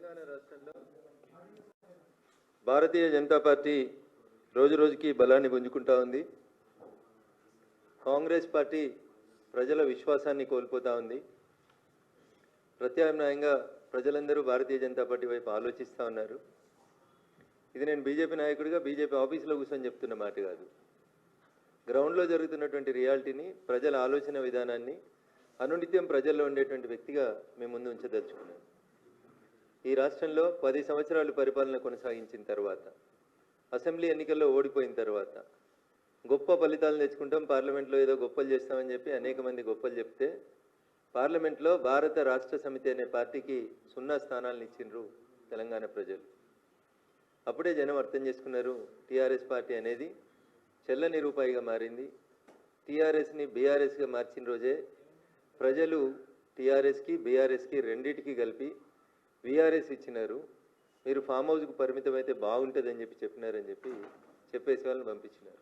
తెలంగాణ రాష్ట్రంలో భారతీయ జనతా పార్టీ రోజురోజుకి బలాన్ని పుంజుకుంటా ఉంది. కాంగ్రెస్ పార్టీ ప్రజల విశ్వాసాన్ని కోల్పోతా ఉంది. ప్రత్యామ్నాయంగా ప్రజలందరూ భారతీయ జనతా పార్టీ వైపు ఆలోచిస్తూ ఉన్నారు. ఇది నేను బీజేపీ నాయకుడిగా బీజేపీ ఆఫీసులో కూర్చొని చెప్తున్న మాట కాదు. గ్రౌండ్లో జరుగుతున్నటువంటి రియాలిటీని, ప్రజల ఆలోచన విధానాన్ని అనునిత్యం ప్రజల్లో ఉండేటువంటి వ్యక్తిగా మేము ముందు ఉంచదలుచుకున్నాం. ఈ రాష్ట్రంలో 10 సంవత్సరాలు పరిపాలన కొనసాగించిన తర్వాత, అసెంబ్లీ ఎన్నికల్లో ఓడిపోయిన తర్వాత గొప్ప ఫలితాలు తెచ్చుకుంటాం, పార్లమెంట్లో ఏదో గొప్పలు చేస్తామని చెప్పి అనేక మంది గొప్పలు చెప్తే పార్లమెంట్లో భారత రాష్ట్ర సమితి అనే పార్టీకి 0 స్థానాలను ఇచ్చిండ్రు తెలంగాణ ప్రజలు. అప్పుడే జనం అర్థం చేసుకున్నారు, టీఆర్ఎస్ పార్టీ అనేది చెల్లని రూపాయిగా మారింది. టీఆర్ఎస్ని బీఆర్ఎస్గా మార్చిన రోజే ప్రజలు టీఆర్ఎస్కి బీఆర్ఎస్కి రెండింటికి కలిపి వీఆర్ఎస్ ఇచ్చినారు. మీరు ఫామ్ హౌస్కు పరిమితమైతే బాగుంటుందని చెప్పి చెప్పినారని చెప్పి చెప్పేసి వాళ్ళని పంపించినారు.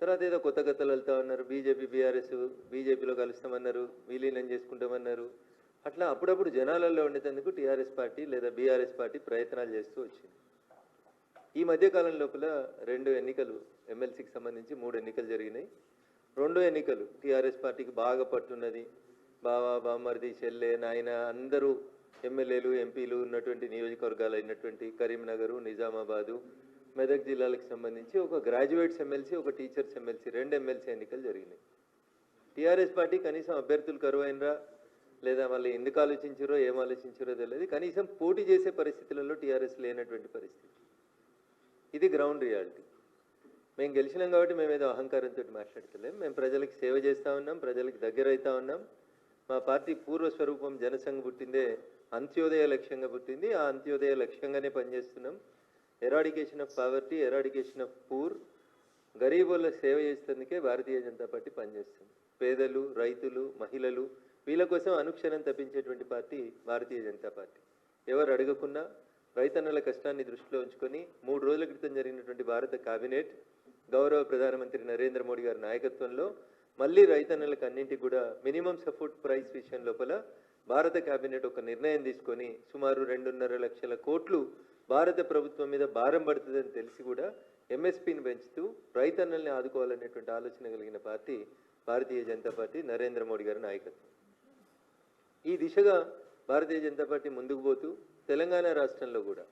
తర్వాత ఏదో కొత్త కథలు వెళ్తా ఉన్నారు. బీజేపీ బీఆర్ఎస్ బీజేపీలో కలుస్తామన్నారు, విలీనం చేసుకుంటామన్నారు. అట్లా అప్పుడప్పుడు జనాలలో ఉండేందుకు టీఆర్ఎస్ పార్టీ లేదా బీఆర్ఎస్ పార్టీ ప్రయత్నాలు చేస్తూ వచ్చింది. ఈ మధ్యకాలం లోపల 2 ఎన్నికలు, ఎమ్మెల్సీకి సంబంధించి 3 ఎన్నికలు జరిగినాయి. 2 ఎన్నికలు టీఆర్ఎస్ పార్టీకి బాగా పట్టున్నది. బావా, బామ్మర్ది, చెల్లె, నాయన అందరూ ఎమ్మెల్యేలు ఎంపీలు ఉన్నటువంటి నియోజకవర్గాలు అయినటువంటి కరీంనగర్, నిజామాబాదు, మెదక్ జిల్లాలకు సంబంధించి ఒక గ్రాడ్యుయేట్స్ ఎమ్మెల్సీ, ఒక టీచర్స్ ఎమ్మెల్సీ, 2 ఎమ్మెల్సీ ఎన్నికలు జరిగినాయి. టీఆర్ఎస్ పార్టీ కనీసం అభ్యర్థులు కరువైనరా లేదా వాళ్ళు ఎందుకు ఆలోచించారో ఏం ఆలోచించారో తెలియదు. కనీసం పోటీ చేసే పరిస్థితులలో టీఆర్ఎస్ లేనటువంటి పరిస్థితి. ఇది గ్రౌండ్ రియాలిటీ. మేము గెలిచినాం కాబట్టి మేము ఏదో అహంకారంతో మాట్లాడతలేం. మేము ప్రజలకు సేవ చేస్తూ ఉన్నాం, ప్రజలకు దగ్గర అవుతా ఉన్నాం. మా పార్టీ పూర్వస్వరూపం జనసంఘ పుట్టిందే అంత్యోదయ లక్ష్యంగా పుట్టింది. ఆ అంత్యోదయ లక్ష్యంగానే పనిచేస్తున్నాం. Eradication of poverty, eradication of poor, గరీబుల సేవ చేసేందుకే భారతీయ జనతా పార్టీ పనిచేస్తుంది. పేదలు, రైతులు, మహిళలు వీళ్ళ కోసం అనుక్షణం తప్పించేటువంటి పార్టీ భారతీయ జనతా పార్టీ. ఎవరు అడగకున్నా రైతన్నల కష్టాన్ని దృష్టిలో ఉంచుకొని 3 రోజుల క్రితం జరిగినటువంటి భారత కేబినెట్ గౌరవ ప్రధానమంత్రి నరేంద్ర మోడీ గారి నాయకత్వంలో మళ్ళీ రైతన్నలకు అన్నింటికి కూడా మినిమం సపోర్ట్ ప్రైస్ విషయం లోపల భారత కేబినెట్ ఒక నిర్ణయం తీసుకొని సుమారు 2.5 లక్షల కోట్లు భారత ప్రభుత్వం మీద భారం పడుతుందని తెలిసి కూడా ఎంఎస్పీని పెంచుతూ రైతన్నల్ని ఆదుకోవాలనేటువంటి ఆలోచన కలిగిన పార్టీ భారతీయ జనతా పార్టీ, నరేంద్ర మోడీ గారి నాయకత్వం. ఈ దిశగా భారతీయ జనతా పార్టీ ముందుకు పోతూ తెలంగాణ రాష్ట్రంలో కూడా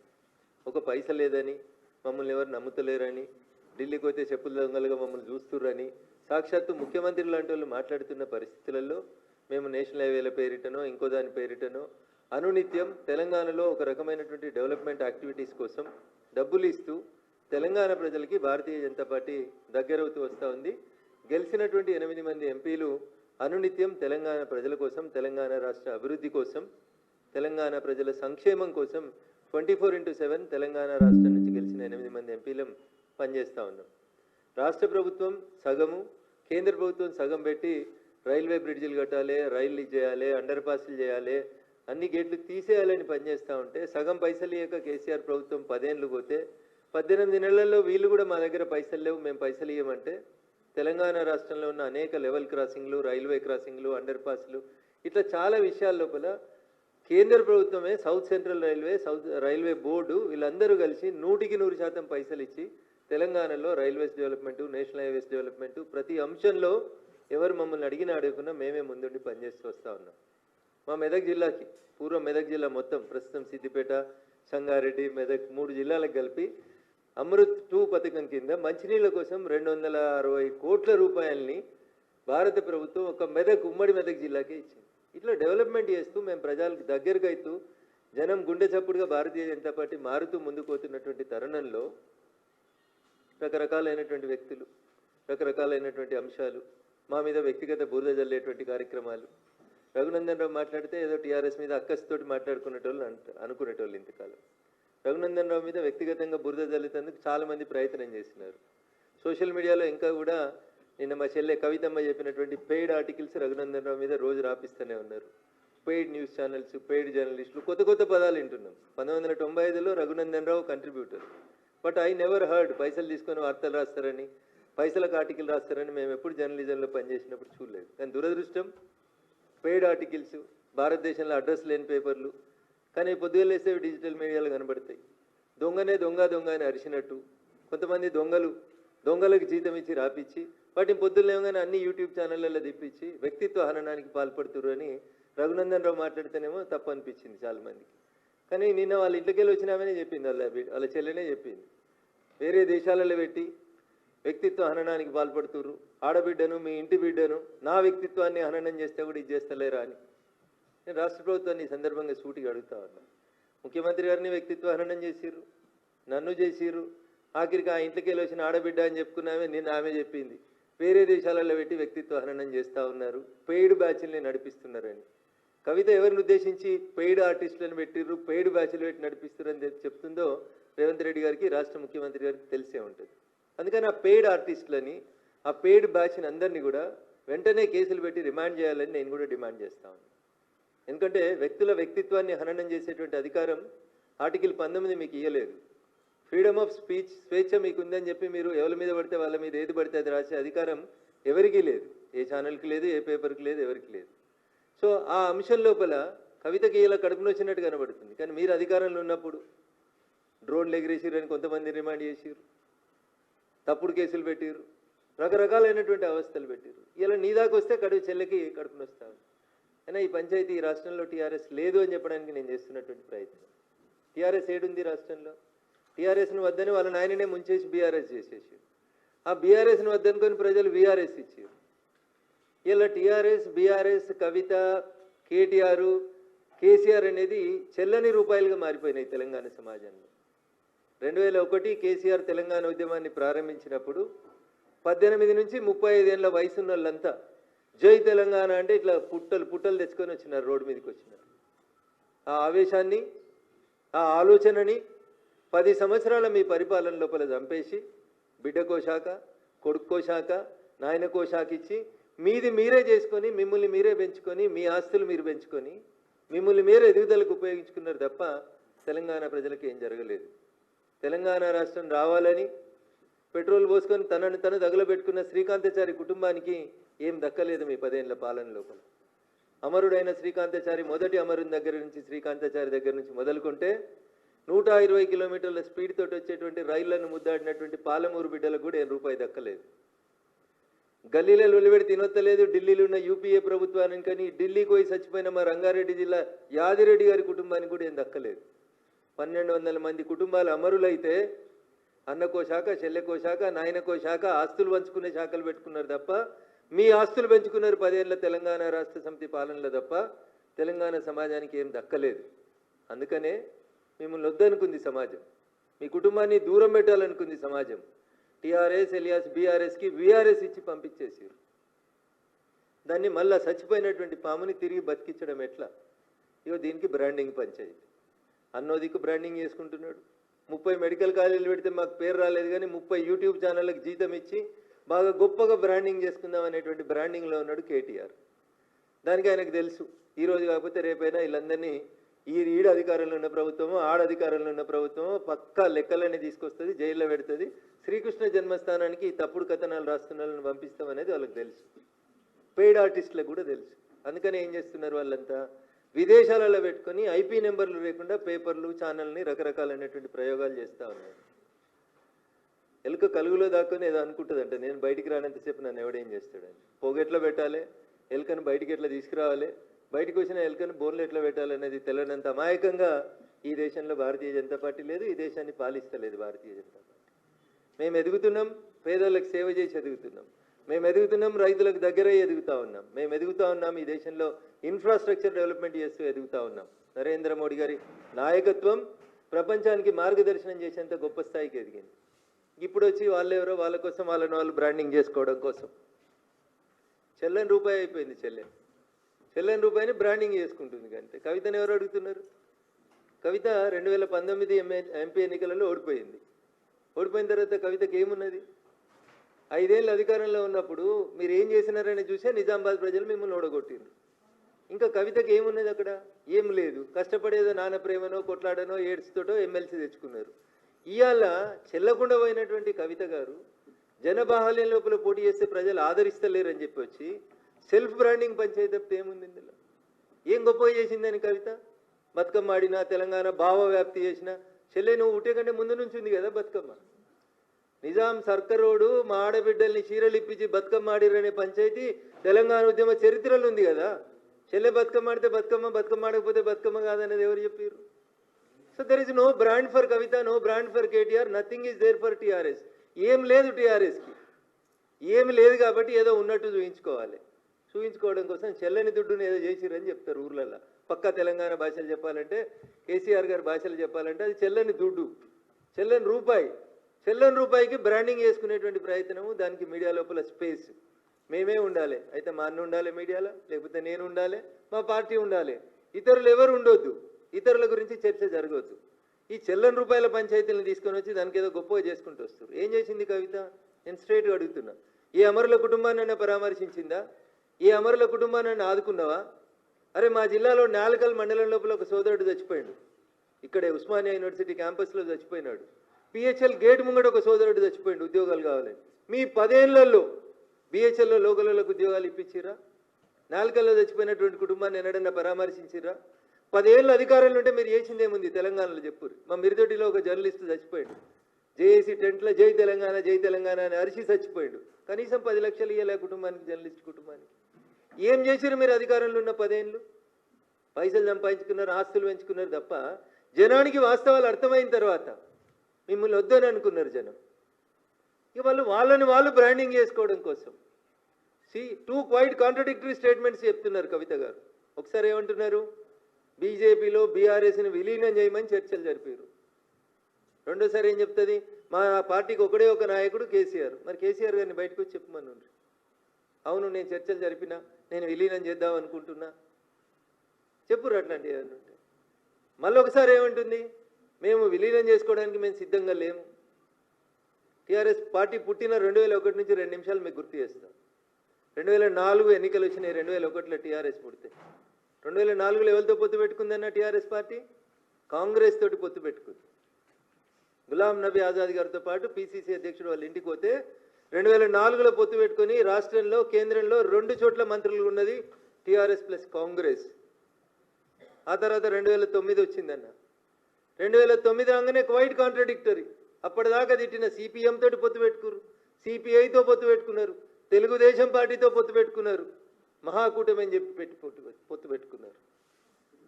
ఒక పైస లేదని, మమ్మల్ని ఎవరు నమ్ముతలేరని, ఢిల్లీకి పోతే చెప్పుల దొంగలుగా మమ్మల్ని చూస్తుర్రని సాక్షాత్తు ముఖ్యమంత్రి లాంటి వాళ్ళు మాట్లాడుతున్న పరిస్థితులలో మేము నేషనల్ హైవేల పేరిటనో ఇంకో దాని పేరిటనో అనునిత్యం తెలంగాణలో ఒక రకమైనటువంటి డెవలప్మెంట్ యాక్టివిటీస్ కోసం డబ్బులు ఇస్తూ తెలంగాణ ప్రజలకి భారతీయ జనతా పార్టీ దగ్గరవుతూ వస్తూ ఉంది. గెలిచినటువంటి 8 మంది ఎంపీలు అనునిత్యం తెలంగాణ ప్రజల కోసం, తెలంగాణ రాష్ట్ర అభివృద్ధి కోసం, తెలంగాణ ప్రజల సంక్షేమం కోసం 24/7 తెలంగాణ రాష్ట్రం నుంచి గెలిచిన 8 మంది ఎంపీలం పనిచేస్తూ ఉన్నాం. రాష్ట్ర ప్రభుత్వం సగము, కేంద్ర ప్రభుత్వం సగం పెట్టి రైల్వే బ్రిడ్జిలు కట్టాలి, రైళ్ళు చేయాలి, అండర్ పాస్లు చేయాలి, అన్ని గేట్లు తీసేయాలని పనిచేస్తూ ఉంటే సగం పైసలు ఇవ్వక కేసీఆర్ ప్రభుత్వం 10 ఏళ్ళు పోతే 18 నెలల్లో వీళ్ళు కూడా మా దగ్గర పైసలు లేవు, మేము పైసలు ఇవ్వమంటే తెలంగాణ రాష్ట్రంలో ఉన్న అనేక లెవెల్ క్రాసింగ్లు, రైల్వే క్రాసింగ్లు, అండర్ పాస్లు ఇట్లా చాలా విషయాల లోపల కేంద్ర ప్రభుత్వమే, south central railway, railway board వీళ్ళందరూ కలిసి 100% పైసలు ఇచ్చి తెలంగాణలో railways development, national highways development ప్రతి అంశంలో ఎవరు మమ్మల్ని అడగకున్నా మేమే ముందుండి పనిచేస్తూ వస్తూ ఉన్నాం. మా మెదక్ జిల్లాకి, పూర్వం మెదక్ జిల్లా మొత్తం, ప్రస్తుతం సిద్దిపేట, సంగారెడ్డి, మెదక్ 3 జిల్లాలకు కలిపి అమృత్ 2 పథకం కింద మంచినీళ్ళ కోసం 260 కోట్ల రూపాయలని భారత ప్రభుత్వం ఒక మెదక్, ఉమ్మడి మెదక్ జిల్లాకే ఇచ్చింది. ఇట్లా డెవలప్మెంట్ చేస్తూ మేము ప్రజలకు దగ్గరకు అవుతూ జనం గుండె చప్పుడుగా భారతీయ జనతా పార్టీ మారుతూ ముందుకు పోతున్నటువంటి తరుణంలో రకరకాలైనటువంటి వ్యక్తులు, రకరకాలైనటువంటి అంశాలు, మా మీద వ్యక్తిగత బురద జల్లేటువంటి కార్యక్రమాలు. రఘునందన్ రావు మాట్లాడితే ఏదో టీఆర్ఎస్ మీద అక్కస్తోటి మాట్లాడుకునేటోళ్ళు అనుకునేటోళ్ళు. ఇంతకాలం రఘునందన్ రావు మీద వ్యక్తిగతంగా బురద జల్లేందుకు చాలామంది ప్రయత్నం చేసినారు. సోషల్ మీడియాలో ఇంకా కూడా నిన్న మా చెల్లె కవితమ్మ చెప్పినటువంటి పెయిడ్ ఆర్టికల్స్ రఘునందన్ రావు మీద రోజు రాపిస్తూనే ఉన్నారు. పెయిడ్ న్యూస్ ఛానల్స్, పెయిడ్ జర్నలిస్టులు, కొత్త పదాలు వింటున్నాం. 1995లో Raghunandan Rao contributor, but I never heard పైసలు తీసుకొని వార్తలు రాస్తారని, పైసలకు ఆర్టికల్ రాస్తారని మేము ఎప్పుడు జర్నలిజంలో పనిచేసినప్పుడు చూడలేదు. కానీ దురదృష్టం పెయిడ్ ఆర్టికల్స్, భారతదేశంలో అడ్రస్ లేని పేపర్లు, కానీ పొద్దుగా లేస్తే డిజిటల్ మీడియాలో కనబడతాయి. దొంగనే దొంగ దొంగ అని అరిచినట్టు కొంతమంది దొంగలకు జీతం ఇచ్చి రాపిచ్చి వాటిని పొద్దులేమగానే అన్ని యూట్యూబ్ ఛానళ్ళల్లో తిప్పించి వ్యక్తిత్వ హననానికి పాల్పడుతురు అని రఘునందన్ రావు మాట్లాడితేనేమో తప్పు అనిపించింది చాలామందికి. కానీ నిన్న వాళ్ళ ఇంటికెళ్ళి వచ్చినామనే చెప్పింది, వాళ్ళ చెల్లెనే చెప్పింది. వేరే దేశాలలో పెట్టి వ్యక్తిత్వ హననానికి పాల్పడుతురు, ఆడబిడ్డను మీ ఇంటి బిడ్డను నా వ్యక్తిత్వాన్ని హననం చేస్తే కూడా ఇది చేస్తలేరా అని నేను రాష్ట్ర ప్రభుత్వాన్ని ఈ సందర్భంగా సూటిగా అడుగుతా ఉన్నా. ముఖ్యమంత్రి గారిని వ్యక్తిత్వ హననం చేసిర్రు, నన్ను చేసిర్రు, ఆఖరికి ఆ ఇంటికి వెళ్ళి వచ్చిన ఆడబిడ్డ అని చెప్పుకున్నామే నిన్న ఆమె చెప్పింది వేరే దేశాలలో పెట్టి వ్యక్తిత్వ హననం చేస్తూ ఉన్నారు, పెయిడ్ బ్యాచ్ల్ని నడిపిస్తున్నారని. కవిత ఎవరిని ఉద్దేశించి పెయిడ్ ఆర్టిస్టులను పెట్టిర్రు, పెయిడ్ బ్యాచ్లు పెట్టి నడిపిస్తున్నారని చెప్తుందో రేవంత్ రెడ్డి గారికి రాష్ట్ర ముఖ్యమంత్రి గారికి తెలిసే ఉంటుంది. అందుకని ఆ పెయిడ్ ఆర్టిస్టులని ఆ పెయిడ్ బ్యాచ్ని అందరినీ కూడా వెంటనే కేసులు పెట్టి రిమాండ్ చేయాలని నేను కూడా డిమాండ్ చేస్తా ఉన్నాను. ఎందుకంటే వ్యక్తుల వ్యక్తిత్వాన్ని హననం చేసేటువంటి అధికారం ఆర్టికల్ 19 మీకు ఇవ్వలేదు. ఫ్రీడమ్ ఆఫ్ స్పీచ్, స్వేచ్ఛ మీకు ఉందని చెప్పి మీరు ఎవరి మీద పడితే వాళ్ళ మీద ఏది పడితే అది రాసే అధికారం ఎవరికీ లేదు, ఏ ఛానల్కి లేదు, ఏ పేపర్కి లేదు, ఎవరికి లేదు. సో ఆ అంశం లోపల కవితకి ఇలా కడుపును వచ్చినట్టు కనబడుతుంది. కానీ మీరు అధికారంలో ఉన్నప్పుడు డ్రోన్లు ఎగిరేసిరని కొంతమంది రిమాండ్ చేసిర్రు, తప్పుడు కేసులు పెట్టిర్రు, రకరకాలైనటువంటి అవస్థలు పెట్టిర్రు. ఇలా నీ దాకా వస్తే చెల్లెకి కడుపును వస్తావు. అయినా ఈ పంచాయతీ ఈ రాష్ట్రంలో టీఆర్ఎస్ లేదు అని చెప్పడానికి నేను చేస్తున్నటువంటి ప్రయత్నం. టీఆర్ఎస్ ఏడుంది రాష్ట్రంలో? టీఆర్ఎస్ను వద్దని వాళ్ళ నాయననే ముంచేసి బీఆర్ఎస్ చేసేసి ఆ బీఆర్ఎస్ను వద్దనుకొని ప్రజలు బీఆర్ఎస్ ఇచ్చారు. ఇలా టీఆర్ఎస్, బీఆర్ఎస్, కవిత, కేటీఆర్, కేసీఆర్ అనేది చెల్లని రూపాయలుగా మారిపోయినాయి తెలంగాణ సమాజంలో. 2001 కేసీఆర్ తెలంగాణ ఉద్యమాన్ని ప్రారంభించినప్పుడు 18 నుంచి 35 ఏళ్ళ వయసున్న వాళ్ళంతా జై తెలంగాణ అంటే ఇట్లా పుట్టలు తెచ్చుకొని వచ్చినారు, రోడ్డు మీదకి వచ్చినారు. ఆ ఆవేశాన్ని, ఆ ఆలోచనని 10 సంవత్సరాల మీ పరిపాలన లోపల చంపేసి బిడ్డకో శాఖ, కొడుక్కో శాఖ, నాయనకో శాఖ ఇచ్చి మీది మీరే చేసుకొని మిమ్మల్ని మీరే పెంచుకొని మీ ఆస్తులు మీరు పెంచుకొని మిమ్మల్ని మీరే ఎదుగుదలకు ఉపయోగించుకున్నారు తప్ప తెలంగాణ ప్రజలకు ఏం జరగలేదు. తెలంగాణ రాష్ట్రం రావాలని పెట్రోల్ పోసుకొని తనను తగలబెట్టుకున్న శ్రీకాంతాచారి కుటుంబానికి ఏం దక్కలేదు మీ 10 ఏళ్ల పాలన లోపల. అమరుడైన శ్రీకాంతాచారి మొదటి అమరుని దగ్గర నుంచి, శ్రీకాంతాచారి దగ్గర నుంచి మొదలుకుంటే 120 కిలోమీటర్ల స్పీడ్ తోటి వచ్చేటువంటి రైళ్లను ముద్దాడినటువంటి పాలమూరు బిడ్డలకు కూడా రూపాయి దక్కలేదు. గల్లీలలో వెలువడి తినొత్తలేదు. ఢిల్లీలో ఉన్న యూపీఏ ప్రభుత్వానికి కానీ ఢిల్లీకి పోయి చచ్చిపోయిన మా రంగారెడ్డి జిల్లా యాదిరెడ్డి గారి కుటుంబానికి కూడా ఏం దక్కలేదు. 1200 మంది కుటుంబాలు అమరులైతే అన్నకో శాఖ, చెల్లెకో శాఖ, నాయనకో శాఖ, ఆస్తులు పంచుకునే శాఖలు పెట్టుకున్నారు తప్ప మీ ఆస్తులు పెంచుకున్నారు 10 ఏళ్ల తెలంగాణ రాష్ట్ర సమితి పాలనలో తప్ప తెలంగాణ సమాజానికి ఏం దక్కలేదు. అందుకనే మిమ్మల్ని వద్దనుకుంది సమాజం, మీ కుటుంబాన్ని దూరం పెట్టాలనుకుంది సమాజం. టీఆర్ఎస్ ఎలియాస్ బీఆర్ఎస్కి వీఆర్ఎస్ ఇచ్చి పంపించేసారు. దాన్ని మళ్ళా చచ్చిపోయినటువంటి పాముని తిరిగి బతికించడం ఎట్లా? ఇగో దీనికి బ్రాండింగ్ పంచాయతీ. అన్నోదికు బ్రాండింగ్ చేసుకుంటున్నాడు. 30 మెడికల్ కాలేజీలు పెడితే మాకు పేరు రాలేదు కానీ 30 యూట్యూబ్ ఛానళ్ళకి జీతం ఇచ్చి బాగా గొప్పగా బ్రాండింగ్ చేసుకుందాం అనేటువంటి బ్రాండింగ్లో ఉన్నాడు కేటీఆర్. దానికి ఆయనకు తెలుసు ఈరోజు కాకపోతే రేపైనా వీళ్ళందరినీ ఈడ అధికారంలో ఉన్న ప్రభుత్వమో ఆడ అధికారంలో ఉన్న ప్రభుత్వమో పక్కా లెక్కలన్నీ తీసుకొస్తుంది, జైల్లో పెడుతుంది. శ్రీకృష్ణ జన్మస్థానానికి తప్పుడు కథనాలు రాస్తున్న వాళ్ళని పంపిస్తాం అనేది వాళ్ళకి తెలుసు. పెయిడ్ ఆర్టిస్టులకు కూడా తెలుసు. అందుకని ఏం చేస్తున్నారు వాళ్ళంతా? విదేశాలలో పెట్టుకొని ఐపీ నెంబర్లు లేకుండా పేపర్లు, ఛానల్ని రకరకాలైనటువంటి ప్రయోగాలు చేస్తూ ఉన్నారు. ఎలుక కలుగులో దాక్కొని ఏదో అనుకుంటుందంట, నేను బయటికి రానంతసేపు నన్ను ఎవడేం చేస్తాడని. పొగెట్లా పెట్టాలి, ఎలుకను బయటికి ఎట్లా తీసుకురావాలి, బయటకు వచ్చిన ఎలుకను బోన్లు ఎట్లా పెట్టాలనేది తెలియనంత అమాయకంగా ఈ దేశంలో భారతీయ జనతా పార్టీ లేదు, ఈ దేశాన్ని పాలిస్తలేదు భారతీయ జనతా పార్టీ. మేము ఎదుగుతున్నాం, పేదలకు సేవ చేసి ఎదుగుతున్నాం. మేము ఎదుగుతున్నాం, రైతులకు దగ్గరై ఎదుగుతూ ఉన్నాం. మేము ఎదుగుతూ ఉన్నాం, ఈ దేశంలో ఇన్ఫ్రాస్ట్రక్చర్ డెవలప్మెంట్ చేస్తూ ఎదుగుతూ ఉన్నాం. నరేంద్ర మోడీ గారి నాయకత్వం ప్రపంచానికి మార్గదర్శనం చేసేంత గొప్ప స్థాయికి ఎదిగింది. ఇప్పుడు వచ్చి వాళ్ళెవరో వాళ్ళ కోసం వాళ్ళని వాళ్ళు బ్రాండింగ్ చేసుకోవడం కోసం చెల్లని రూపాయి అయిపోయింది. చెల్లని రూపాయిని బ్రాండింగ్ చేసుకుంటుంది. అంతే. కవితను ఎవరు అడుగుతున్నారు? కవిత 2019 ఎంపీ ఎన్నికలలో ఓడిపోయింది. ఓడిపోయిన తర్వాత కవితకి ఏమున్నది? 5 ఏళ్ళు అధికారంలో ఉన్నప్పుడు మీరు ఏం చేసినారని చూసే నిజామాబాద్ ప్రజలు మిమ్మల్ని ఓడగొట్టిండ్రు. ఇంకా కవితకి ఏమున్నది అక్కడ? ఏం లేదు. కష్టపడేదో నాన్న ప్రేమనో కొట్లాడనో ఏడ్స్తోటో ఎమ్మెల్సీ తెచ్చుకున్నారు. ఇవాళ చెల్లకుండా పోయినటువంటి కవిత గారు జనబాహల్యం లోపల పోటీ చేస్తే ప్రజలు ఆదరిస్తలేరని చెప్పి వచ్చి సెల్ఫ్ బ్రాండింగ్ పంచాయతీ తప్పితే ఏముంది ఇందులో? ఏం గొప్పగా చేసిందని కవిత? బతుకమ్మ ఆడినా తెలంగాణ భావవ్యాప్తి చేసిన చెల్లె నువ్వు ఉట్టే కంటే ముందు నుంచి ఉంది కదా బతుకమ్మ. నిజాం సర్కరోడు మా ఆడబిడ్డల్ని చీరలు ఇప్పించి బతుకమ్మ ఆడిరనే పంచాయతీ తెలంగాణ ఉద్యమ చరిత్రలో ఉంది కదా. చెల్లె బతుకమ్మ ఆడితే బతుకమ్మ, బతుకమ్మ ఆడకపోతే బతుకమ్మ కాదనేది ఎవరు చెప్పారు? So there is no brand for Kavitha, no brand for KTR, nothing is there for TRS. ఏం లేదు టీఆర్ఎస్కి, ఏమి లేదు కాబట్టి ఏదో ఉన్నట్టు చూపించుకోవాలి. చూపించుకోవడం కోసం చెల్లని దుడ్డుని ఏదో చేసిరని చెప్తారు ఊర్లలో. పక్కా తెలంగాణ భాషలు చెప్పాలంటే, కేసీఆర్ గారి భాషలు చెప్పాలంటే అది చెల్లని దుడ్డు, చెల్లని రూపాయి. చెల్లని రూపాయికి బ్రాండింగ్ చేసుకునేటువంటి ప్రయత్నము, దానికి మీడియా లోపల స్పేస్ మేమే ఉండాలి. అయితే మా అన్న ఉండాలి మీడియాలో, లేకపోతే నేను ఉండాలి, మా పార్టీ ఉండాలి, ఇతరులు ఎవరు ఉండొద్దు, ఇతరుల గురించి చర్చ జరగవద్దు. ఈ చెల్లని రూపాయల పంచాయతీలను తీసుకొని వచ్చి దానికి ఏదో గొప్పగా చేసుకుంటూ వస్తారు. ఏం చేసింది కవిత? నేను స్ట్రైట్గా అడుగుతున్నా. ఈ అమరుల కుటుంబాన్ని పరామర్శించిందా? ఈ అమరుల కుటుంబాన్ని ఆదుకున్నావా? అరే మా జిల్లాలో నాలుకల్ మండలం లోపల ఒక సోదరుడు చచ్చిపోయాడు, ఇక్కడే ఉస్మానియా యూనివర్సిటీ క్యాంపస్లో చచ్చిపోయినాడు. పిహెచ్ఎల్ గేట్ ముంగడ ఒక సోదరుడు చచ్చిపోయాడు ఉద్యోగాలు కావాలని. మీ 10 ఏళ్లలో బిహెచ్ఎల్లో లోకలకు ఉద్యోగాలు ఇప్పించిరా? నాలుకల్లో చచ్చిపోయినటువంటి కుటుంబాన్ని ఎన్నడన్నా పరామర్శించిరా? 10 ఏళ్ళు అధికారంలో ఉంటే మీరు చేసిందేముంది తెలంగాణలో చెప్పురు. మా మిరిదొడ్డిలో ఒక జర్నలిస్ట్ చచ్చిపోయాడు, జేఏసీ టెంట్లో జై తెలంగాణ జై తెలంగాణ అని అరిచి చచ్చిపోయాడు. కనీసం 10 లక్షలు ఇవ్వలే కుటుంబానికి, జర్నలిస్ట్ కుటుంబానికి. ఏం చేశారు మీరు అధికారంలో ఉన్న 10 ఏళ్ళు? పైసలు సంపాదించుకున్నారు, ఆస్తులు పెంచుకున్నారు తప్ప జనానికి వాస్తవాలు అర్థమైన తర్వాత మిమ్మల్ని వద్దని అనుకున్నారు జనం. ఇక వాళ్ళని వాళ్ళు బ్రాండింగ్ చేసుకోవడం కోసం టూ క్వైట్ కాంట్రడిక్టరీ స్టేట్మెంట్స్ చెప్తున్నారు కవిత గారు. ఒకసారి ఏమంటున్నారు, బీజేపీలో బీఆర్ఎస్ని విలీనం చేయమని చర్చలు జరిపారు. రెండోసారి ఏం చెప్తుంది, మా పార్టీకి ఒకడే ఒక నాయకుడు కేసీఆర్. మరి కేసీఆర్ గారిని బయటకు వచ్చి చెప్పమని. అవును నేను చర్చలు జరిపినా, నేను విలీనం చేద్దాం అనుకుంటున్నా, చెప్పురు అట్లాంటివి ఏమన్నా ఉంటే. మళ్ళీ ఒకసారి ఏమంటుంది, మేము విలీనం చేసుకోవడానికి మేము సిద్ధంగా లేము. టీఆర్ఎస్ పార్టీ పుట్టిన 2001 నుంచి 2 నిమిషాలు మీకు గుర్తు చేస్తాం. 2004 ఎన్నికలు వచ్చినాయి, 2001లో టీఆర్ఎస్ పుడితే. 2004లో ఎవరితో పొత్తు పెట్టుకుందన్న టీఆర్ఎస్ పార్టీ? కాంగ్రెస్ తోటి పొత్తు పెట్టుకుంది. గులాం నబీ ఆజాద్ గారితో పాటు పిసిసి అధ్యక్షుడు వాళ్ళ ఇంటికి పోతే 2004లో పొత్తు పెట్టుకుని రాష్ట్రంలో కేంద్రంలో 2 చోట్ల మంత్రులు ఉన్నది టీఆర్ఎస్ ప్లస్ కాంగ్రెస్. ఆ తర్వాత 2009 వచ్చిందన్న. 2009 రాగానే క్వైట్ కాంట్రడిక్టరీ. అప్పటిదాకా తిట్టిన సిపిఎం తోటి పొత్తు పెట్టుకున్నారు, సిపిఐతో పొత్తు పెట్టుకున్నారు, తెలుగుదేశం పార్టీతో పొత్తు పెట్టుకున్నారు, మహాకూటమి అని చెప్పి పొత్తు పెట్టుకున్నారు.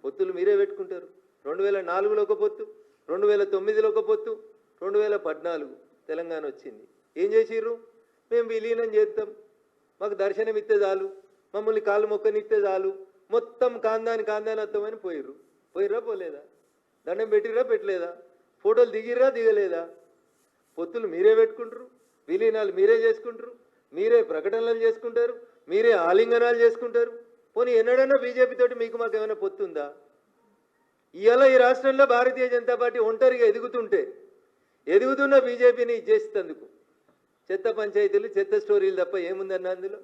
పొత్తులు మీరే పెట్టుకుంటారు. 2004లో ఒక పొత్తు, 2009లో ఒక పొత్తు, 2014 తెలంగాణ వచ్చింది. ఏం చేసిర్రు? మేము విలీనం చేస్తాం, మాకు దర్శనం ఇస్తే చాలు, మమ్మల్ని కాళ్ళు మొక్కనిస్తే చాలు, మొత్తం కాందాని వస్తామని పోయిర్రా పోలేదా? దండం పెట్టిర్రా పెట్టలేదా? ఫోటోలు దిగిర్రా దిగలేదా? పొత్తులు మీరే పెట్టుకుంటారు, విలీనాలు మీరే చేసుకుంటారు, మీరే ప్రకటనలు చేసుకుంటారు, మీరే ఆలింగనాలు చేసుకుంటారు. పోనీ ఎన్నడన్నా బీజేపీ తోటి మీకు మాకు ఏమైనా పొత్తుందా? ఇవాళ ఈ రాష్ట్రంలో భారతీయ జనతా పార్టీ ఒంటరిగా ఎదుగుతున్న బీజేపీని ఇచ్చేసేందుకు చెత్త పంచాయతీలు, చెత్త స్టోరీలు తప్ప ఏముందన్న అందులో?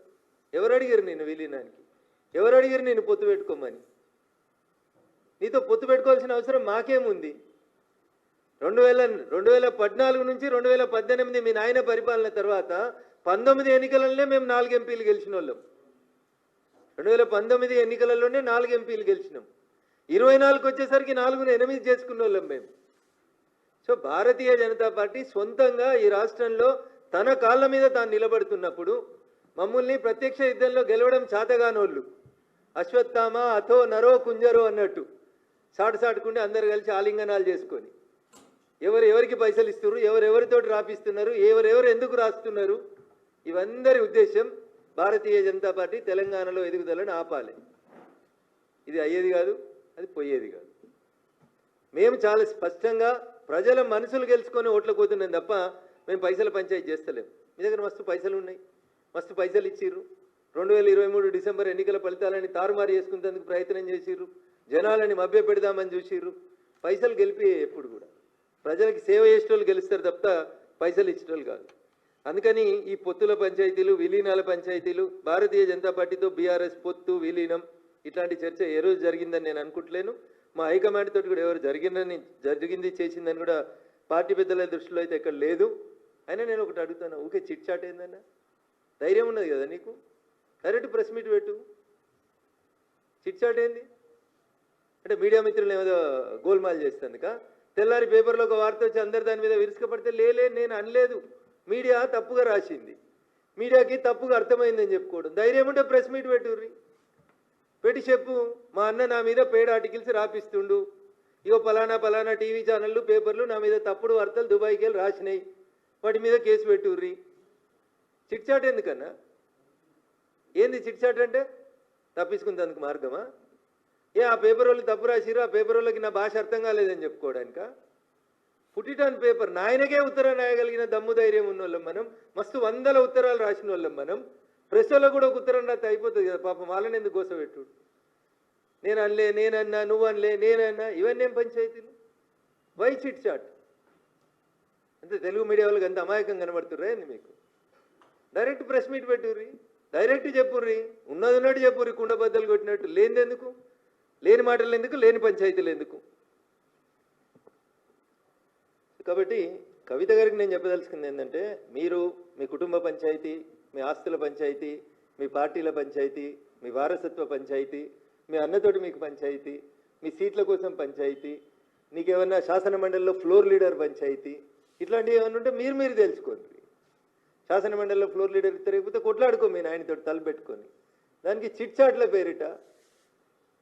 ఎవరు అడిగారు నేను విలీనానికి? ఎవరు అడిగారు నేను పొత్తు పెట్టుకోమని? నీతో పొత్తు పెట్టుకోవాల్సిన అవసరం మాకేముంది? 2014 నుంచి 2018 మీ నాయన పరిపాలన తర్వాత 19 ఎన్నికలలోనే మేము 4 ఎంపీలు గెలిచిన వాళ్ళం. 2019 ఎన్నికలలోనే 4 ఎంపీలు గెలిచినాం. 24కి వచ్చేసరికి 4ని 8 చేసుకున్న వాళ్ళం మేము. సో భారతీయ జనతా పార్టీ సొంతంగా ఈ రాష్ట్రంలో తన కాళ్ళ మీద తాను నిలబడుతున్నప్పుడు మమ్మల్ని ప్రత్యక్ష యుద్ధంలో గెలవడం చేతగానోళ్ళు, అశ్వత్థామ అథో నరో కుంజరో అన్నట్టు సాటుకుండి అందరు కలిసి ఆలింగనాలు చేసుకొని ఎవరికి పైసలు ఇస్తున్నారు, ఎవరెవరితోటి రాపిస్తున్నారు, ఎవరెవరు ఎందుకు రాస్తున్నారు, ఇవందరి ఉద్దేశం భారతీయ జనతా పార్టీ తెలంగాణలో ఎదుగుదలను ఆపాలి. ఇది అయ్యేది కాదు, అది పోయేది కాదు. మేము చాలా స్పష్టంగా ప్రజల మనసులు గెలుచుకొని ఓట్లకు పోతున్నాం తప్ప మేము పైసల పంచాయతీ చేస్తలేము. మీ దగ్గర మస్తు పైసలు ఉన్నాయి, మస్తు పైసలు ఇచ్చిర్రు. 2023 డిసెంబర్ ఎన్నికల ఫలితాలని తారుమారు చేసుకునేందుకు ప్రయత్నం చేసిర్రు, జనాలని మభ్య పెడదామని చూసిర్రు. పైసలు గెలిపి ఎప్పుడు కూడా ప్రజలకు సేవ చేసేటోళ్ళు గెలుస్తారు తప్ప పైసలు ఇచ్చేటోళ్ళు కాదు. అందుకని ఈ పొత్తుల పంచాయతీలు, విలీనాల పంచాయతీలు, భారతీయ జనతా పార్టీతో బీఆర్ఎస్ పొత్తు విలీనం ఇట్లాంటి చర్చ ఏ రోజు జరిగిందని నేను అనుకుంటలేను. మా హైకమాండ్ తోటి కూడా ఎవరు జరిగింది చేసిందని కూడా పార్టీ పెద్దల దృష్టిలో అయితే ఎక్కడ లేదు. అయినా నేను ఒకటి అడుగుతాను, ఊకే చిట్ చాట్ ఏందన్నా? ధైర్యం ఉన్నది కదా నీకు, డైరెక్ట్ ప్రెస్ మీట్ పెట్టు. చిట్ చాట్ ఏంది? అంటే మీడియా మిత్రులు ఏదో గోల్మాల్ చేస్తుందిక తెల్లారి పేపర్లో ఒక వార్త వచ్చి అందరు దాని మీద విరుచుకపడితే లేలే నేను అనలేదు, మీడియా తప్పుగా రాసింది, మీడియాకి తప్పుగా అర్థమైందని చెప్పుకోవడం. ధైర్యం ఉంటే ప్రెస్ మీట్ పెట్టుర్రి, పెట్టి చెప్పు మా అన్న నా మీద పెయిడ్ ఆర్టికల్స్ రాపిస్తుండు, ఇగో పలానా టీవీ ఛానళ్ళు పేపర్లు నా మీద తప్పుడు వార్తలు దుబాయ్కి వెళ్ళి రాసినాయి, వాటి మీద కేసు పెట్టుర్రి. చిట్చాట్ ఎందుకన్నా? ఏంది చిట్చాట్ అంటే? తప్పించుకుందానికి మార్గమా? ఆ పేపర్ వాళ్ళు తప్పు రాసిరు, ఆ పేపర్ వాళ్ళకి నా భాష అర్థం కాలేదని చెప్పుకోవడానిక? Put on paper. నాయనకే ఉత్తరం రాయగలిగిన దమ్ము ధైర్యం ఉన్న వాళ్ళం మనం, మస్తు వందల ఉత్తరాలు రాసిన వాళ్ళం మనం. ప్రెస్ వాళ్ళకు కూడా ఒక ఉత్తరం రాస్తే అయిపోతుంది కదా పాపం, వాళ్ళని ఎందుకు గోసపెట్టు? నేను అనలే, నేనన్నా, నువ్వు అనలే, నేనన్నా, ఇవన్నీ ఏం పంచాయతీలు? Why chit chat? అంటే తెలుగు మీడియా వాళ్ళకి అంత అమాయకం కనబడుతుర్రా ఏంది మీకు? డైరెక్ట్ ప్రెస్ మీట్ పెట్టుర్రి, డైరెక్ట్ చెప్పుర్రి, ఉన్నట్టు చెప్పుర్రి, కుండ బద్దలు కొట్టినట్టు. లేనిదెందుకు? లేని మాటలు ఎందుకు? లేని పంచాయతీలు ఎందుకు? కాబట్టి కవిత గారికి నేను చెప్పదలుచుకుంది ఏంటంటే, మీరు మీ కుటుంబ పంచాయతీ, మీ ఆస్తుల పంచాయతీ, మీ పార్టీల పంచాయతీ, మీ వారసత్వ పంచాయతీ, మీ అన్నతోటి మీకు పంచాయతీ, మీ సీట్ల కోసం పంచాయతీ, నీకేమన్నా శాసన మండలిలో ఫ్లోర్ లీడర్ పంచాయతీ, ఇట్లాంటివి ఏమన్నా ఉంటే మీరు తెలుసుకోండి. శాసన మండలిలో ఫ్లోర్ లీడర్ తిరగకపోతే కొట్లాడుకో మీ నాయనతో తలపెట్టుకొని. దానికి చిట్చాట్ల పేరిట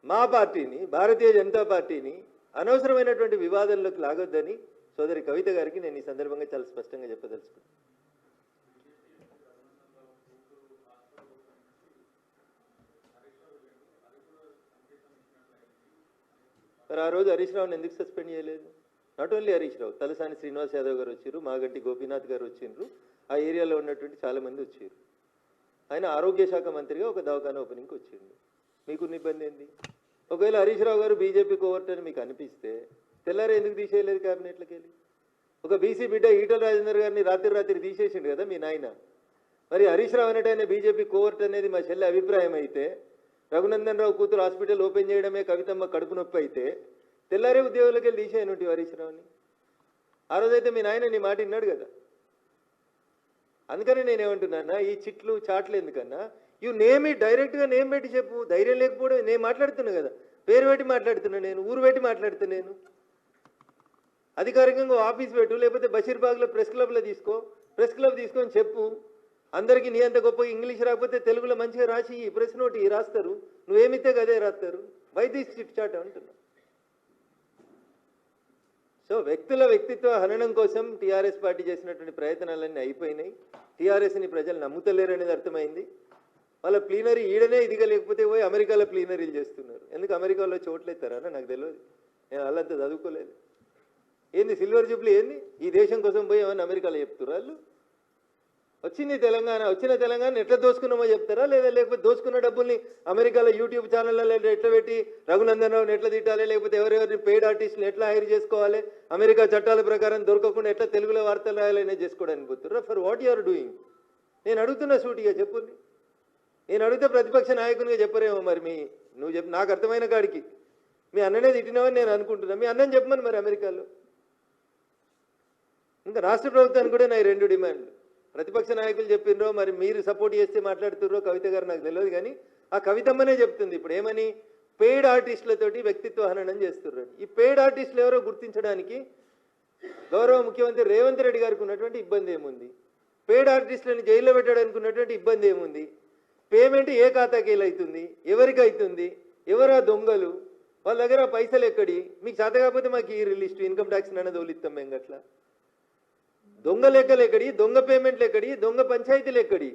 మా పార్టీని, భారతీయ జనతా పార్టీని అనవసరమైనటువంటి వివాదంలోకి లాగొద్దని సోదరి కవిత గారికి నేను ఈ సందర్భంగా చాలా స్పష్టంగా చెప్పదలుచుకున్నాను. మరి ఆ రోజు హరీష్ రావుని ఎందుకు సస్పెండ్ చేయలేదు? నాట్ ఓన్లీ హరీష్ రావు, తలసాని శ్రీనివాస్ యాదవ్ గారు వచ్చారు, మాగంటి గోపీనాథ్ గారు వచ్చిండ్రు, ఆ ఏరియాలో ఉన్నటువంటి చాలామంది వచ్చారు. ఆయన ఆరోగ్య శాఖ మంత్రిగా ఒక దవాఖానా ఓపెనింగ్కి వచ్చిండు. మీకున్న ఇబ్బంది ఏంది? ఒకవేళ హరీష్ రావు గారు బీజేపీ కోవర్ట్ అని మీకు అనిపిస్తే తెల్లారే ఎందుకు తీసేయలేదు క్యాబినెట్లోకి వెళ్ళి? ఒక బీసీ బిడ్డ ఈటల రాజేందర్ గారిని రాత్రి తీసేసిండు కదా మీ నాయన. మరి హరీష్ రావు అనేటైనా బీజేపీ కోవర్ట్ అనేది మా చెల్లి అభిప్రాయం అయితే, రఘునందన్ రావు కూతురు హాస్పిటల్ ఓపెన్ చేయడమే కవితమ్మ కడుపు నొప్పి అయితే, తెల్లారే ఉద్యోగులకి వెళ్ళి తీసేయనుంటి హరీష్ రావుని. ఆ రోజైతే మీ నాయన నీ మాట విన్నాడు కదా. అందుకని నేనేమంటున్నా, ఈ చిట్లు చాట్లు ఎందుకన్నా, ఇవి నేమి డైరెక్ట్గా నేమ్ పెట్టి చెప్పు. ధైర్యం లేకపోవడం, నేను మాట్లాడుతున్నా కదా, పేరు పెట్టి మాట్లాడుతున్నా, నేను ఊరు పెట్టి మాట్లాడుతున్నా, నేను అధికారికంగా ఆఫీస్ పెట్టు, లేకపోతే బషీర్బాగ్లో ప్రెస్ క్లబ్లో తీసుకో, ప్రెస్ క్లబ్ తీసుకొని చెప్పు. అందరికీ నీ అంత గొప్ప ఇంగ్లీష్ రాకపోతే తెలుగులో మంచిగా రాసి ఈ ప్రెస్ నోట్ రాస్తారు, నువ్వేమితే కదే రాస్తారు. వై దిస్ చిట్ చాట్ అంటున్నా. సో వ్యక్తుల వ్యక్తిత్వ హననం కోసం టీఆర్ఎస్ పార్టీ చేసినటువంటి ప్రయత్నాలన్నీ అయిపోయినాయి. టీఆర్ఎస్ని ప్రజలు నమ్ముతలేరు అనేది అర్థమైంది. వాళ్ళ ప్లీనరీ ఈడనే ఇదిగా లేకపోతే పోయి అమెరికాలో ప్లీనరీలు చేస్తున్నారు. ఎందుకు అమెరికాలో చోట్లేస్తారా నాకు తెలియదు, నేను వాళ్ళంతా చదువుకోలేదు. ఏంది సిల్వర్ జూబ్లీ ఏంది? ఈ దేశం కోసం పోయి ఏమన్నా అమెరికాలో చెప్తున్నారు వాళ్ళు? వచ్చిన తెలంగాణ ఎట్లా దోసుకున్నామో చెప్తారా, లేకపోతే దోసుకున్న డబ్బుల్ని అమెరికాలో యూట్యూబ్ ఛానళ్ళలో ఎట్లా పెట్టి రఘునందన్ రావుని ఎట్లా తిట్టాలి, లేకపోతే ఎవరెవరిని పెయిడ్ ఆర్టిస్టులు ఎట్లా హైర్ చేసుకోవాలి, అమెరికా చట్టాల ప్రకారం దొరకకుండా ఎట్లా తెలుగులో వార్తలు రాయాలనే చేసుకోవడానికి పోతుర్రా? For what you are doing? నేను అడుగుతున్నా సూటిగా చెప్పుంది. నేను అడిగితే ప్రతిపక్ష నాయకునిగా చెప్పరేమో. మరి నువ్వు చెప్పు, నాకు అర్థమైన కాడికి మీ అన్ననే తిట్టినావని నేను అనుకుంటున్నా. మీ అన్నని చెప్పమని మరి అమెరికాలో. ఇంకా రాష్ట్ర ప్రభుత్వానికి కూడా నా 2 డిమాండ్లు. ప్రతిపక్ష నాయకులు చెప్పినరో మరి మీరు సపోర్ట్ చేస్తే మాట్లాడుతుర్రో కవిత గారు నాకు తెలియదు, కానీ ఆ కవితమ్మనే చెప్తుంది ఇప్పుడు ఏమని, పెయిడ్ ఆర్టిస్టులతోటి వ్యక్తిత్వ హననం చేస్తుర్రని. ఈ పెయిడ్ ఆర్టిస్టులు ఎవరో గుర్తించడానికి గౌరవ ముఖ్యమంత్రి రేవంత్ రెడ్డి గారికి ఉన్నటువంటి ఇబ్బంది ఏముంది? పెయిడ్ ఆర్టిస్టులను జైల్లో పెట్టడానికి ఉన్నటువంటి ఇబ్బంది ఏముంది? పేమెంట్ ఏ ఖాతాకి అవుతుంది, ఎవరికి అవుతుంది, ఎవరా దొంగలు, వాళ్ళ దగ్గర పైసలు ఎక్కడి? మీకు చేత కాకపోతే మాకు ఈ లిస్టు ఇన్కమ్ ట్యాక్స్ అనేది వదిలిస్తాం మేము. గట్లా దొంగ లెక్కలు ఎక్కడి, దొంగ పేమెంట్లు ఎక్కడి, దొంగ పంచాయతీలు ఎక్కడి?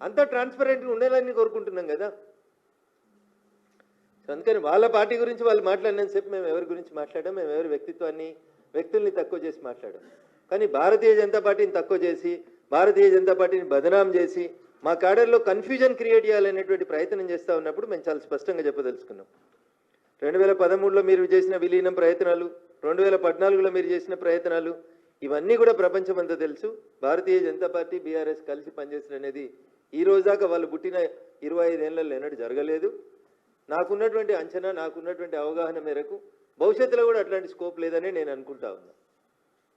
అంతా ట్రాన్స్పరెంట్గా ఉండాలని కోరుకుంటున్నాం కదా. అందుకని వాళ్ళ పార్టీ గురించి వాళ్ళు మాట్లాడినంతసేపు మేము ఎవరి గురించి మాట్లాడాం, మేము ఎవరి వ్యక్తుల్ని తక్కువ చేసి మాట్లాడాం. కానీ భారతీయ జనతా పార్టీని తక్కువ చేసి, భారతీయ జనతా పార్టీని బదనాం చేసి, మా క్యాడర్లో కన్ఫ్యూజన్ క్రియేట్ చేయాలనేటువంటి ప్రయత్నం చేస్తూ ఉన్నప్పుడు మేము చాలా స్పష్టంగా చెప్పదలుచుకున్నాం. 2013లో మీరు చేసిన విలీనం ప్రయత్నాలు, 2014లో మీరు చేసిన ప్రయత్నాలు, ఇవన్నీ కూడా ప్రపంచమంతా తెలుసు. భారతీయ జనతా పార్టీ బీఆర్ఎస్ కలిసి పనిచేసిన అనేది ఈ రోజు దాకా వాళ్ళు పుట్టిన 25 ఏళ్లలో ఎన్నడూ జరగలేదు. నాకున్నటువంటి అంచనా, నాకున్నటువంటి అవగాహన మేరకు భవిష్యత్తులో కూడా అట్లాంటి స్కోప్ లేదని నేను అనుకుంటా ఉన్నా.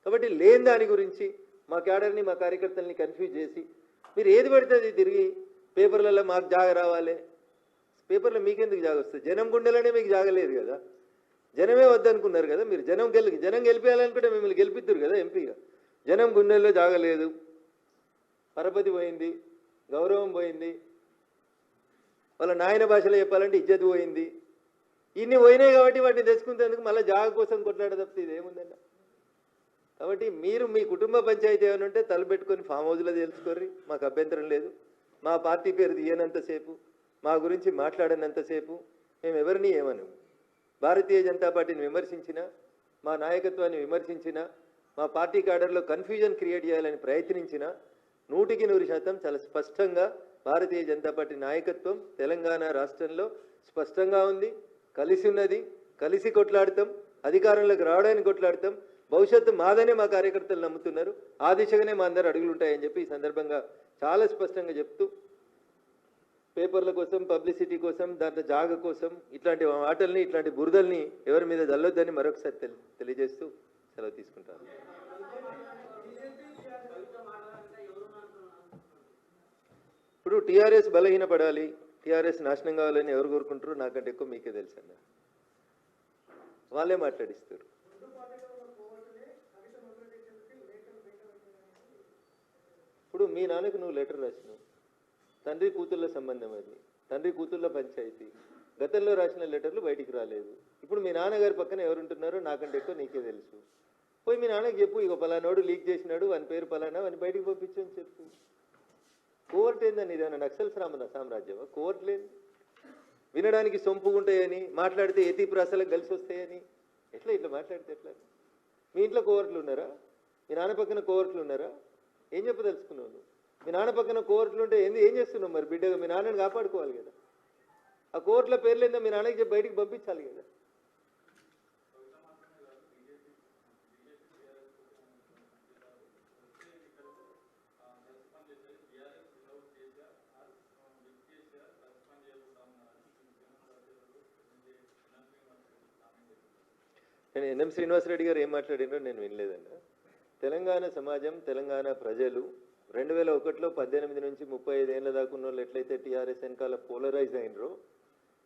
కాబట్టి లేని దాని గురించి మా క్యాడర్ని, మా కార్యకర్తల్ని కన్ఫ్యూజ్ చేసి మీరు ఏది పడితే అది తిరిగి పేపర్లలో మాకు జాగ రావాలి. పేపర్లో మీకెందుకు జాగ వస్తుంది? జనం గుండెలోనే మీకు జాగలేదు కదా. జనమే వద్దనుకున్నారు కదా మీరు. జనం గెలిపేయాలనుకుంటే మిమ్మల్ని గెలిపిద్దరు కదా ఎంపీగా. జనం గుండెల్లో జాగలేదు, పరపతి పోయింది, గౌరవం పోయింది, వాళ్ళ నాయన భాషలో చెప్పాలంటే ఇజ్జత్ పోయింది. ఇన్ని పోయినాయి కాబట్టి వాటిని తెచ్చుకునేందుకు మళ్ళీ జాగ కోసం కొట్లాడ తప్పితే ఇదేముందన్న. కాబట్టి మీరు మీ కుటుంబ పంచాయతీ ఏమైనా ఉంటే తలపెట్టుకొని ఫామ్ హౌస్లో తెలుసుకోర్రి, మాకు అభ్యంతరం లేదు. మా పార్టీ పేరు తీయనంతసేపు, మా గురించి మాట్లాడనంతసేపు మేము ఎవరిని ఏమను. భారతీయ జనతా పార్టీని విమర్శించినా, మా నాయకత్వాన్ని విమర్శించినా, మా పార్టీ క్యాడర్లో కన్ఫ్యూజన్ క్రియేట్ చేయాలని ప్రయత్నించినా 100% చాలా స్పష్టంగా భారతీయ జనతా పార్టీ నాయకత్వం తెలంగాణ రాష్ట్రంలో స్పష్టంగా ఉంది, కలిసి ఉన్నది, కలిసి కొట్లాడతాం, అధికారంలోకి రావడానికి కొట్లాడతాం, భవిష్యత్తు మాదనే మా కార్యకర్తలు నమ్ముతున్నారు, ఆ దిశగానే మా అందరు అడుగులు ఉంటాయని చెప్పి ఈ సందర్భంగా చాలా స్పష్టంగా చెప్తూ, పేపర్ల కోసం, పబ్లిసిటీ కోసం, దాంట్లో జాగ కోసం ఇట్లాంటి మాటల్ని, ఇట్లాంటి బురదల్ని ఎవరి మీద జల్లొద్దని మరొకసారి తెలియజేస్తూ సెలవు తీసుకుంటాను. ఇప్పుడు టీఆర్ఎస్ బలహీనపడాలి, టీఆర్ఎస్ నాశనం కావాలని ఎవరు కోరుకుంటారో నాకంటే ఎక్కువ మీకే తెలుసు అన్న. వాళ్ళే మాట్లాడిస్తారు. ఇప్పుడు మీ నాన్నకు నువ్వు లెటర్ రాసినావు, తండ్రి కూతుళ్ళ సంబంధం అది, తండ్రి కూతుళ్ళ పంచాయతీ. గతంలో రాసిన లెటర్లు బయటికి రాలేదు. ఇప్పుడు మీ నాన్నగారి పక్కన ఎవరుంటున్నారో నాకంటే ఎక్కువ నీకే తెలుసు. పోయి మీ నాన్నకి చెప్పు, ఇక పలానోడు లీక్ చేసినాడు, వాని పేరు పలానా, వాని బయటికి పంపించని చెప్పు. కోర్టు ఏందని, ఇదేమన్నా నక్సల్ సామ్రాజ్యమా? కోర్టు లేదు. వినడానికి సొంపుగా ఉంటాయని, మాట్లాడితే ఎతి ప్రాసలకు కలిసి వస్తాయని ఇట్లా మాట్లాడితే ఎట్లా? మీ ఇంట్లో కోర్టులు ఉన్నారా? మీ నాన్న పక్కన కోర్టులు ఉన్నారా? ఏం చెప్పదలుచుకున్నావు? మీ నాన్న పక్కన కోర్టులు ఉంటే ఏం చేస్తున్నావు మరి? బిడ్డగా మీ నాన్నని కాపాడుకోవాలి కదా. ఆ కోర్టుల పేర్లు ఏందో మీ నాన్నకి చెప్పి బయటికి పంపించాలి కదా. నేను ఎన్ఎం శ్రీనివాసరెడ్డి గారు ఏం మాట్లాడినారో నేను వినలేదన్న. తెలంగాణ సమాజం, తెలంగాణ ప్రజలు 2001లో 18 నుంచి 35 ఏళ్ళ దాకా ఉన్న వాళ్ళు ఎట్లయితే టీఆర్ఎస్ వెనకాల పోలరైజ్ అయినరో,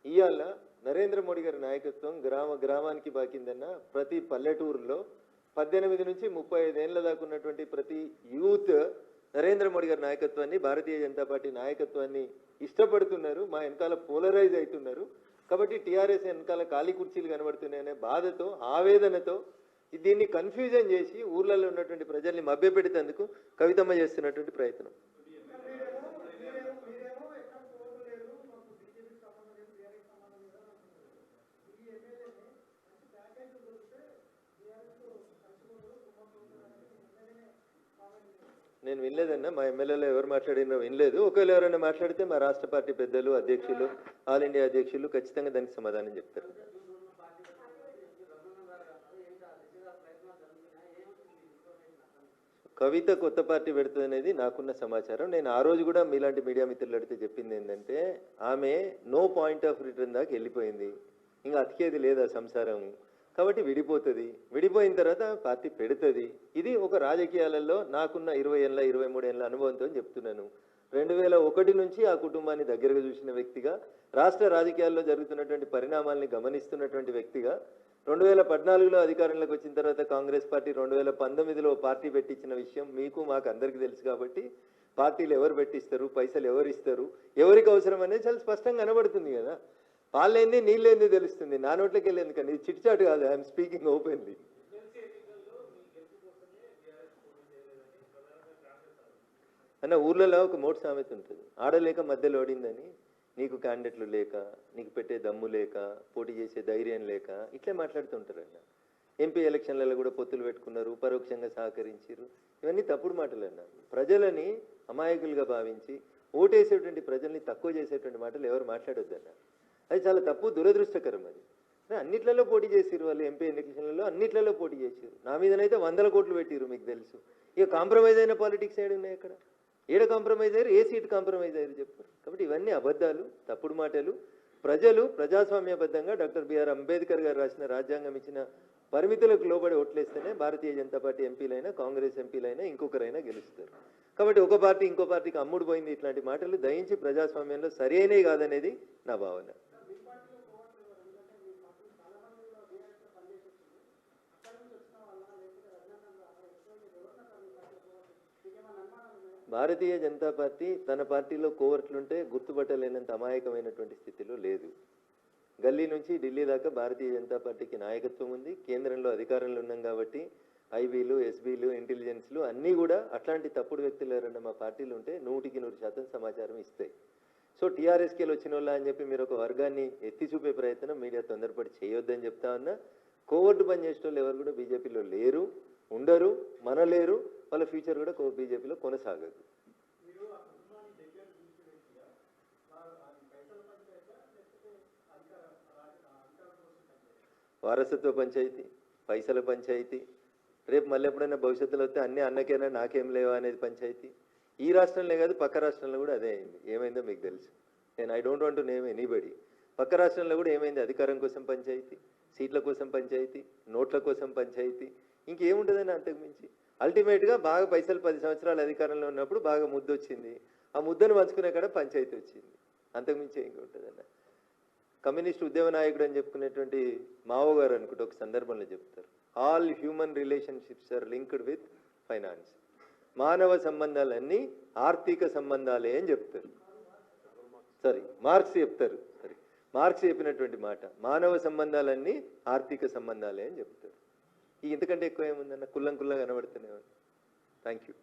ఇవాళ నరేంద్ర మోడీ గారి నాయకత్వం గ్రామానికి బాకిందన్న. ప్రతి పల్లెటూరులో 18 నుంచి 35 ఏళ్ళ దాకా ఉన్నటువంటి ప్రతి యూత్ నరేంద్ర మోడీ గారి నాయకత్వాన్ని, భారతీయ జనతా పార్టీ నాయకత్వాన్ని ఇష్టపడుతున్నారు, మా వెనకాల పోలరైజ్ అవుతున్నారు. కాబట్టి టీఆర్ఎస్ వెనకాల ఖాళీ కుర్చీలు కనబడుతున్నాయనే బాధతో, ఆవేదనతో దీన్ని కన్ఫ్యూజన్ చేసి ఊర్లలో ఉన్నటువంటి ప్రజల్ని మభ్యపెట్టేందుకు కవితమ్మ చేస్తున్నటువంటి ప్రయత్నం. నేను వినలేదన్నా, మా ఎమ్మెల్యేలో ఎవరు మాట్లాడినో వినలేదు. ఒకవేళ ఎవరైనా మాట్లాడితే మా రాష్ట్ర పార్టీ పెద్దలు, అధ్యక్షులు, ఆల్ ఇండియా అధ్యక్షులు ఖచ్చితంగా దానికి సమాధానం చెప్తారు. కవిత కొత్త పార్టీ పెడుతుంది అనేది నాకున్న సమాచారం. నేను ఆ రోజు కూడా మీలాంటి మీడియా మిత్రులు అడిగితే చెప్పింది ఏంటంటే, ఆమె నో పాయింట్ ఆఫ్ రిటర్న్ దాకా వెళ్ళిపోయింది, ఇంకా అతికేది లేదు ఆ సంసారం, కాబట్టి విడిపోతుంది, విడిపోయిన తర్వాత పార్టీ పెడుతుంది. ఇది ఒక రాజకీయాలలో నాకున్న 20 ఏళ్ళ 23 ఏళ్ళ అనుభవంతో చెప్తున్నాను. 2001 నుంచి ఆ కుటుంబాన్ని దగ్గరగా చూసిన వ్యక్తిగా, రాష్ట్ర రాజకీయాల్లో జరుగుతున్నటువంటి పరిణామాల్ని గమనిస్తున్నటువంటి వ్యక్తిగా, 2014లో అధికారంలోకి వచ్చిన తర్వాత కాంగ్రెస్ పార్టీ 2019లో పార్టీ పెట్టించిన విషయం మీకు మాకు అందరికీ తెలుసు. కాబట్టి పార్టీలు ఎవరు పెట్టిస్తారు, పైసలు ఎవరు ఇస్తారు, ఎవరికి అవసరం అనేది చాలా స్పష్టంగా కనబడుతుంది కదా. వాళ్ళేంది నీళ్ళేంది తెలుస్తుంది, నా నోట్లోకి వెళ్ళేంది. కానీ ఇది చిట్చాటు కాదు, ఐఎమ్ స్పీకింగ్ ఓపెన్లీ. అన్న, ఊర్లలో ఒక మోటు సామెత ఉంటుంది, ఆడలేక మధ్యలో ఓడిందని. నీకు క్యాండిడేట్లు లేక, నీకు పెట్టే దమ్ము లేక, పోటీ చేసే ధైర్యం లేక ఇట్లే మాట్లాడుతుంటారు అన్న. ఎంపీ ఎలక్షన్లలో కూడా పొత్తులు పెట్టుకున్నారు, పరోక్షంగా సహకరించారు. ఇవన్నీ తప్పుడు మాటలు అన్న. ప్రజలని అమాయకులుగా భావించి ఓటేసేటువంటి ప్రజల్ని తక్కువ చేసేటువంటి మాటలు ఎవరు మాట్లాడొద్దన్న. అది చాలా తప్పు, దురదృష్టకరం. అది అన్నిట్లలో పోటీ చేసిరు వాళ్ళు, ఎంపీ ఎలక్షన్లలో అన్నిట్లలో పోటీ చేసారు. నా మీదనైతే 100 కోట్లు పెట్టిరు, మీకు తెలుసు. ఇక కాంప్రమైజ్ అయిన పాలిటిక్స్ ఏడు ఉన్నాయి అక్కడ? ఏడ కాంప్రమైజ్ అయ్యారు, ఏ సీట్ కాంప్రమైజ్ అయ్యారు చెప్పారు? కాబట్టి ఇవన్నీ అబద్ధాలు, తప్పుడు మాటలు. ప్రజలు ప్రజాస్వామ్యబద్ధంగా డాక్టర్ బిఆర్ అంబేద్కర్ గారు రాసిన రాజ్యాంగం ఇచ్చిన పరిమితులకు లోబడి ఓట్లేస్తేనే భారతీయ జనతా పార్టీ ఎంపీలైనా, కాంగ్రెస్ ఎంపీలైనా, ఇంకొకరైనా గెలుస్తారు. కాబట్టి ఒక పార్టీ ఇంకో పార్టీకి అమ్ముడు పోయింది ఇట్లాంటి మాటలు దయించి ప్రజాస్వామ్యంలో సరైనవి కాదనేది నా భావన. భారతీయ జనతా పార్టీ తన పార్టీలో కోవర్ట్లుంటే గుర్తుపట్టలేనంత అమాయకమైనటువంటి స్థితిలో లేదు. గల్లీ నుంచి ఢిల్లీ దాకా భారతీయ జనతా పార్టీకి నాయకత్వం ఉంది. కేంద్రంలో అధికారంలో ఉన్నాం కాబట్టి ఐబీలు, ఎస్బీలు, ఇంటెలిజెన్స్లు అన్నీ కూడా అట్లాంటి తప్పుడు వ్యక్తులు ఎవరన్నా మా పార్టీలు ఉంటే 100% సమాచారం ఇస్తాయి. సో టీఆర్ఎస్కేలు వచ్చిన వాళ్ళ అని చెప్పి మీరు ఒక వర్గాన్ని ఎత్తి చూపే ప్రయత్నం మీడియా తొందరపడి చేయొద్దని చెప్తా ఉన్నా. కోవర్టు పని చేసిన వాళ్ళు ఎవరు కూడా బీజేపీలో లేరు, ఉండరు, మనలేరు. వాళ్ళ ఫ్యూచర్ కూడా బీజేపీలో కొనసాగదు. వారసత్వ పంచాయతీ, పైసల పంచాయతీ, రేపు మళ్ళీ ఎప్పుడైనా భవిష్యత్తులో వస్తే అన్నీ అన్నకేనా నాకేం లేవా అనేది పంచాయతీ. ఈ రాష్ట్రంలో కాదు పక్క రాష్ట్రంలో కూడా అదే అయింది. ఏమైందో మీకు తెలుసు. నేను I don't want to name anybody. పక్క రాష్ట్రంలో కూడా ఏమైంది? అధికారం కోసం పంచాయతీ, సీట్ల కోసం పంచాయతీ, నోట్ల కోసం పంచాయతీ, ఇంకేముంటుందని అంతకుమించి. అల్టిమేట్గా బాగా పైసలు 10 సంవత్సరాలు అధికారంలో ఉన్నప్పుడు బాగా ముద్దు వచ్చింది. ఆ ముద్దను పంచుకునే కాడ పంచాయతీ వచ్చింది. అంతకుమించి ఇంకొంటుందన్న. కమ్యూనిస్ట్ ఉద్యమ నాయకుడు అని చెప్పుకునేటువంటి మావో గారు అనుకుంటే ఒక సందర్భంలో చెప్తారు, all human relationships are linked with finance. మానవ సంబంధాలన్నీ ఆర్థిక సంబంధాలే అని చెప్తారు. మార్క్స్ చెప్తారు. మార్క్స్ చెప్పినటువంటి మాట, మానవ సంబంధాలన్నీ ఆర్థిక సంబంధాలే అని చెప్తారు. ఇంతకంటే ఎక్కువ ఏముందన్న? కుల్లం కుల్లా కనబడుతూనే ఉంది. Thank you.